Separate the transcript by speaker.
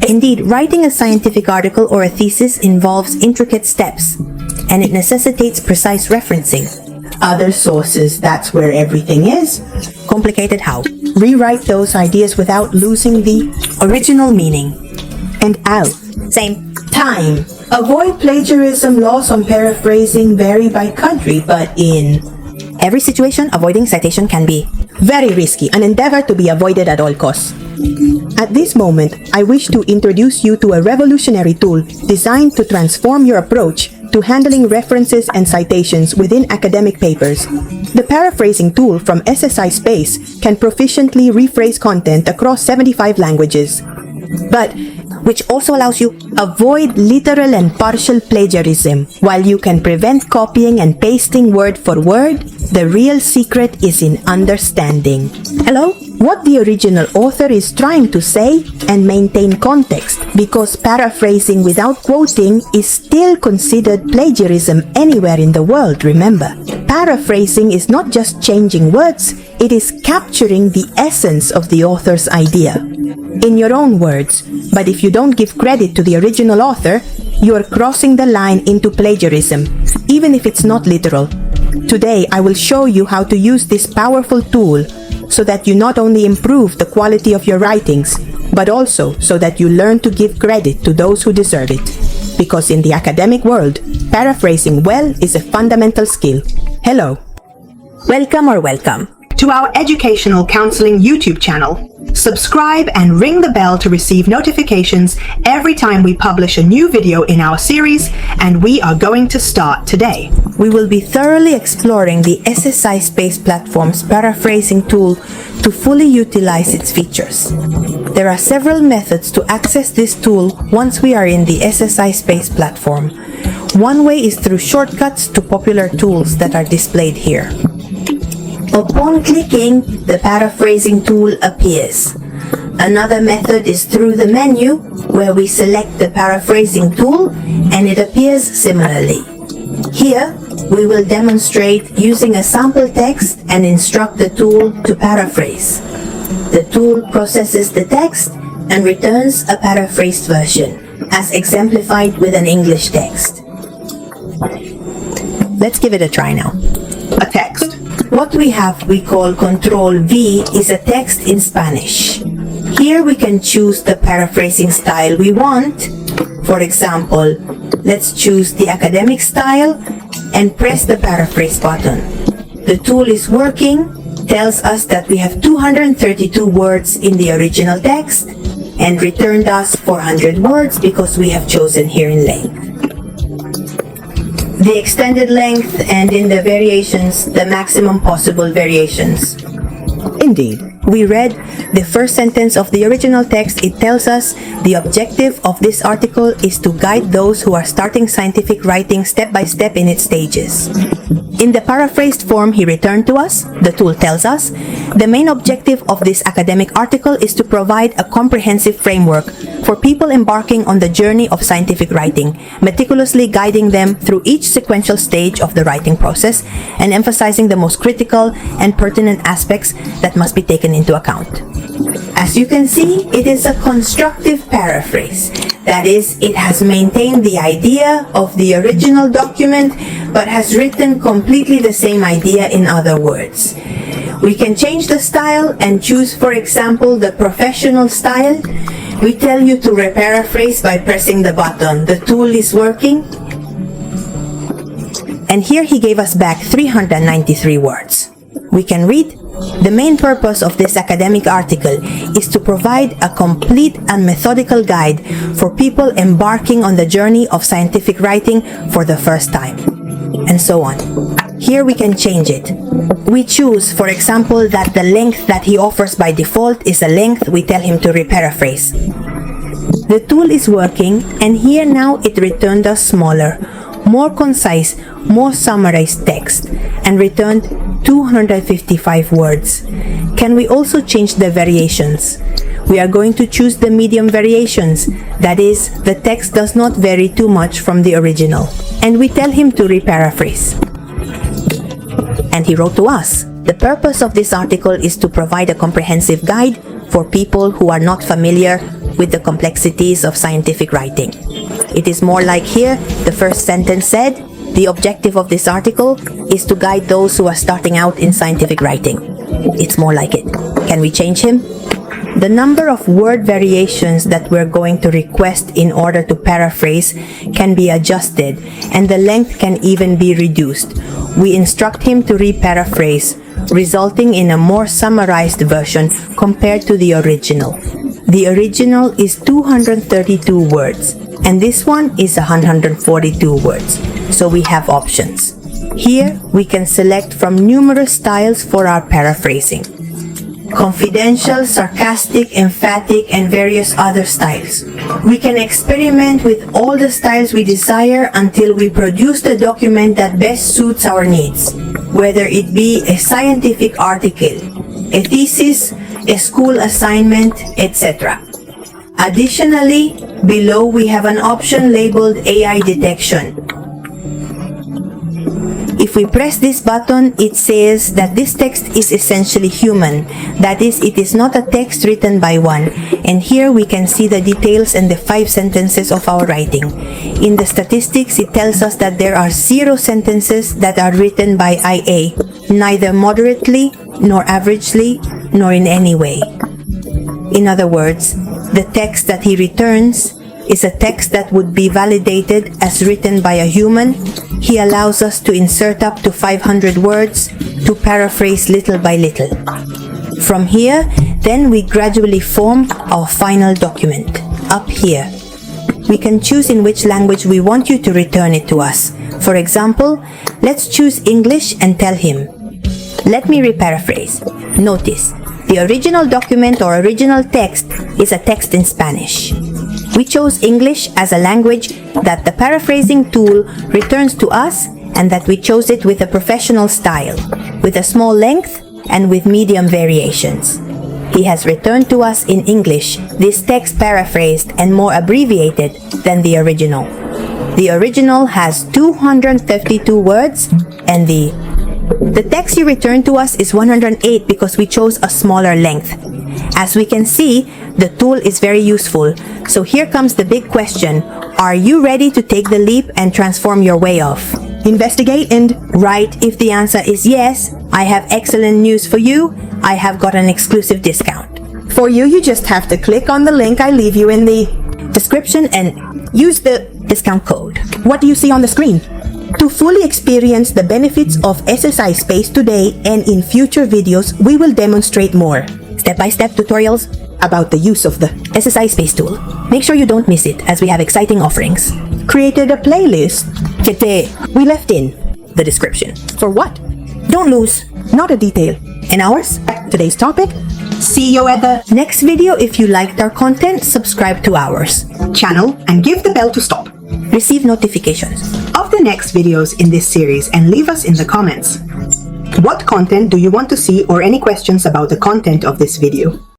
Speaker 1: Indeed, writing a scientific article or a thesis involves intricate steps, and it necessitates precise referencing.
Speaker 2: Other sources, that's where everything is.
Speaker 1: Complicated how?
Speaker 2: Rewrite those ideas without losing the
Speaker 1: Original meaning.
Speaker 2: and out.
Speaker 1: Same.
Speaker 2: Time. Avoid plagiarism. Laws on paraphrasing vary by country, but in
Speaker 1: Every situation, avoiding citation can be
Speaker 2: very risky, an endeavor to be avoided at all costs. At this moment, I wish to introduce you to a revolutionary tool designed to transform your approach to handling references and citations within academic papers. The paraphrasing tool from SCISPACE can proficiently rephrase content across 75 languages, but
Speaker 1: which also allows you
Speaker 2: avoid literal and partial plagiarism. While you can prevent copying and pasting word for word, the real secret is in understanding what the original author is trying to say and maintain context, because paraphrasing without quoting is still considered plagiarism anywhere in the world, remember. Paraphrasing is not just changing words, it is capturing the essence of the author's idea in your own words. But if you don't give credit to the original author, you are crossing the line into plagiarism, even if it's not literal. Today, I will show you how to use this powerful tool so that you not only improve the quality of your writings, but also so that you learn to give credit to those who deserve it. Because in the academic world, paraphrasing well is a fundamental skill. Hello.
Speaker 1: welcome
Speaker 2: To our educational counseling YouTube channel. Subscribe and ring the bell to receive notifications every time we publish a new video in our series, and we are going to start today.
Speaker 1: We will be thoroughly exploring the SCISPACE platform's paraphrasing tool to fully utilize its features. There are several methods to access this tool once we are in the SCISPACE platform. One way is through shortcuts to popular tools that are displayed here. Upon clicking, the paraphrasing tool appears. Another method is through the menu, where we select the paraphrasing tool and it appears similarly. Here, we will demonstrate using a sample text and instruct the tool to paraphrase. The tool processes the text and returns a paraphrased version, as exemplified with an English text. Let's give it a try now.
Speaker 2: A text.
Speaker 1: What we have we call Control V is a text in Spanish. Here we can choose the paraphrasing style we want. For example, let's choose the academic style and press the paraphrase button. The tool is working, tells us that we have 232 words in the original text, and returned us 400 words because we have chosen here in length. The extended length, and in the variations, the maximum possible variations.
Speaker 2: Indeed.
Speaker 1: We read the first sentence of the original text. It tells us the objective of this article is to guide those who are starting scientific writing step by step in its stages. In the paraphrased form he returned to us, the tool tells us, the main objective of this academic article is to provide a comprehensive framework for people embarking on the journey of scientific writing, meticulously guiding them through each sequential stage of the writing process and emphasizing the most critical and pertinent aspects that must be taken into account. As you can see, it is a constructive paraphrase. That is, it has maintained the idea of the original document, but has written completely the same idea in other words. We can change the style and choose, for example, the professional style. We tell you to reparaphrase by pressing the button. The tool is working. And here he gave us back 393 words. We can read, the main purpose of this academic article is to provide a complete and methodical guide for people embarking on the journey of scientific writing for the first time, and so on. Here we can change it. We choose, for example, that the length that he offers by default is a length we tell him to reparaphrase. The tool is working, and here now it returned us smaller, more concise, more summarized text, and returned 255 words. Can we also change the variations? We are going to choose the medium variations, that is, the text does not vary too much from the original, and we tell him to reparaphrase. And he wrote to us, the purpose of this article is to provide a comprehensive guide for people who are not familiar with the complexities of scientific writing. It is more like here, the first sentence said, the objective of this article is to guide those who are starting out in scientific writing. It's more like it. Can we change him? The number of word variations that we're going to request in order to paraphrase can be adjusted, and the length can even be reduced. We instruct him to re-paraphrase, resulting in a more summarized version compared to the original. The original is 232 words, and this one is 142 words, so we have options. Here, we can select from numerous styles for our paraphrasing. Confidential, sarcastic, emphatic, and various other styles. We can experiment with all the styles we desire until we produce the document that best suits our needs, whether it be a scientific article, a thesis, a school assignment, etc. Additionally, below we have an option labeled AI Detection. If we press this button, it says that this text is essentially human. That is, it is not a text written by one. And here we can see the details and the 5 sentences of our writing. In the statistics, it tells us that there are 0 sentences that are written by IA, neither moderately, nor averagely, nor in any way. In other words, the text that he returns is a text that would be validated as written by a human. He allows us to insert up to 500 words to paraphrase little by little. From here, then we gradually form our final document. Up here, we can choose in which language we want you to return it to us. For example, let's choose English and tell him, let me reparaphrase. Notice, the original document or original text is a text in Spanish. We chose English as a language that the paraphrasing tool returns to us, and that we chose it with a professional style, with a small length and with medium variations. He has returned to us in English this text paraphrased and more abbreviated than the original. The original has 252 words, and the text he returned to us is 108 because we chose a smaller length. As we can see, the tool is very useful. So here comes the big question. Are you ready to take the leap and transform your way of? Investigate and write. If the answer is yes, I have excellent news for you. I have got an exclusive discount. For you, you just have to click on the link I leave you in the description and use the discount code. What do you see on the screen? To fully experience the benefits of SCISPACE today and in future videos, we will demonstrate more step-by-step tutorials about the use of the SCISPACE tool. Make sure you don't miss it, as we have exciting offerings. Created a playlist that we left in the description. For what? Don't lose. Not a detail. And ours? Today's topic? See you at the next video. If you liked our content, subscribe to ours
Speaker 2: Channel and give the bell to stop
Speaker 1: receive notifications
Speaker 2: of the next videos in this series, and leave us in the comments. What content do you want to see, or any questions about the content of this video?